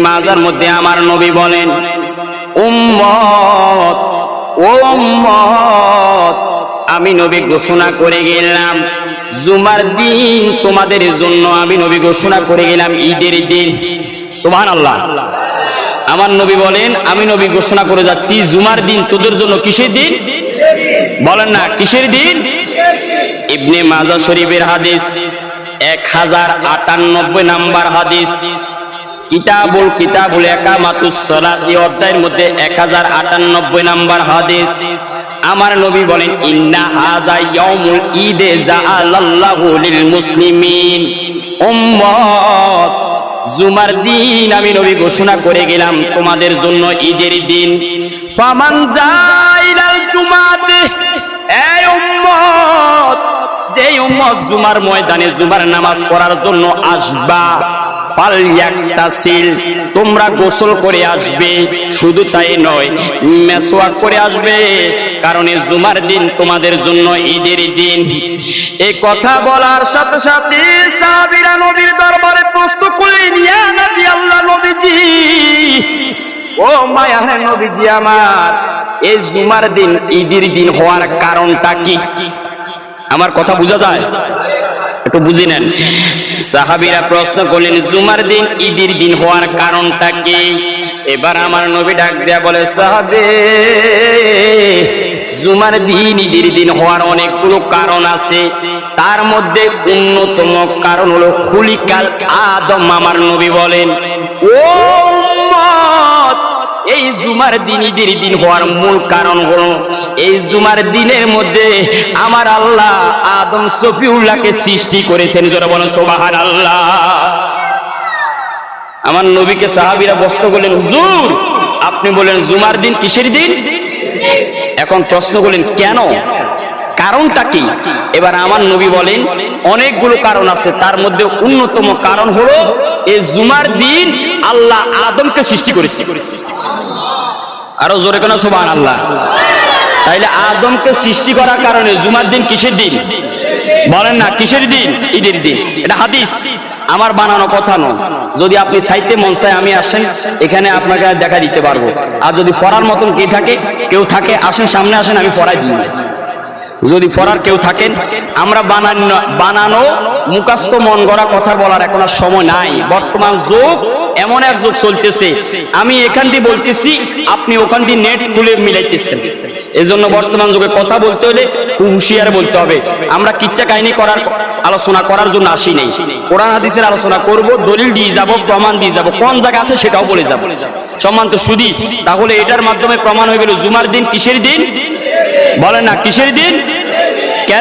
মাজার মধ্যে আমার নবী বলেন, উম্মত ও উম্মত, আমি নবী ঘোষণা করে গেলাম জুমার দিন তোমাদের জন্য, আমি নবী ঘোষণা করে গেলাম ঈদের দিন। সুবহানাল্লাহ। আমার নবী বলেন, আমি নবী ঘোষণা করে যাচ্ছি জুমার দিন তোদের জন্য কিসের দিন? বলেন না কিসের দিন? ইবনে মাজাহ শরীফের হাদিস 1098 নাম্বার হাদিস, কিতাবুল ইকামাতুস সালাত অধ্যায়ের মধ্যে 1098 নাম্বার হাদিস। আমার নবী বলেন, ইন্না হাযা ইয়াউমুল ঈদ জাআলাল্লাহু লিল মুসলিমিন। উম্মত, জুমার দিন আমি নবী ঘোষণা করে গেলাম তোমাদের জন্য ঈদের দিন। ফামান জাইলাল জুমাতে, এই উম্মত, যেই উম্মত জুমার ময়দানে জুমার নামাজ পড়ার জন্য আসবা, ফালইয়াকতাসিল, তোমরা গোসল করে আসবে। শুধু তাই নয়, মেসওয়াক করে আসবে, কারণ এই জুমার দিন তোমাদের জন্য ঈদের দিন। এই কথা বলার সাথে সাথে সাহাবীরা নবীর দরবারে প্রশ্ন করলেন, ইয়া নবী আল্লাহ, নবীজি ও মায়ার নবীজি আমার, এই জুমার দিন ঈদের দিন হওয়ার কারণটা কি? আমার কথা বোঝা যায়? একটু বুঝে নেন। সাহাবীরা প্রশ্ন করলেন, জুমার দিন ঈদের দিন হওয়ার কারণটা কি? এবার আমার নবী ডাক দেয়া বলে, সাহাবে, জুমার দিন ঈদের দিন হওয়ার অনেকগুলো কারণ আছে, তার মধ্যে অন্যতম কারণ হলো খুলিকাল আদম। আমার নবী বলেন, ও উম্মত, এই জুমার দিন ঈদের দিন হওয়ার মূল কারণ হলো এই জুমার দিনের মধ্যে আমার আল্লাহ আদম সফিউল্লাহকে সৃষ্টি করেছেন। যারা বলেন সুবহানাল্লাহ। আমার নবীকে সাহাবীরা প্রশ্ন করলেন, হুজুর আপনি বলেন জুমার দিন কিসের দিন? এখন প্রশ্ন করলেন কেন, কারণটা কি? এবার আমার নবী বলেন, অনেকগুলো কারণ আছে, তার মধ্যে অন্যতম কারণ হলো এই জুমার দিন আল্লাহ আদমকে সৃষ্টি করেছে। আরো জোরে কেন সুবহানাল্লাহ। তাইলে আদমকে সৃষ্টি করার কারণে জুমার দিন কিসের দিন? বলেন না কিসের দিন? ঈদের দিন। এটা হাদিস, আমার বানানো কথা নয়। যদি আপনি চাইতে মন চায় আমি আসেন, এখানে আপনাকে দেখা দিতে পারবো। আর যদি পড়ার মতন কেউ থাকে আসেন, সামনে আসেন, আমি পড়াই দিই। যদি পড়ার কেউ থাকেন, আমরা বানানো মুখস্থ মন গড়া কথা বলার এখন আর সময় নাই। বর্তমান যুগ এমন এক যুগ চলতেছে, আমি এখান দিয়ে বলতেছি, আপনি ওখান দিয়ে নেট খুলে মিলাইতেছেন। এজন্য বর্তমান যুগে কথা বলতে হলে হুঁশিয়ারে বলতে হবে। আমরা কিচ্ছা কাহিনী আলোচনা করার জন্য আসি নাই, কোরআন হাদিসের আলোচনা করব, দলিল দিয়ে যাব, প্রমাণ দিয়ে যাব, কোন জায়গা আছে সেটাও বলে যাব। সম্মানিত সুধী, তাহলে এটার মাধ্যমে প্রমাণ হয়ে গেল জুমার দিন কিসের দিন? বলেন না কিসের দিন?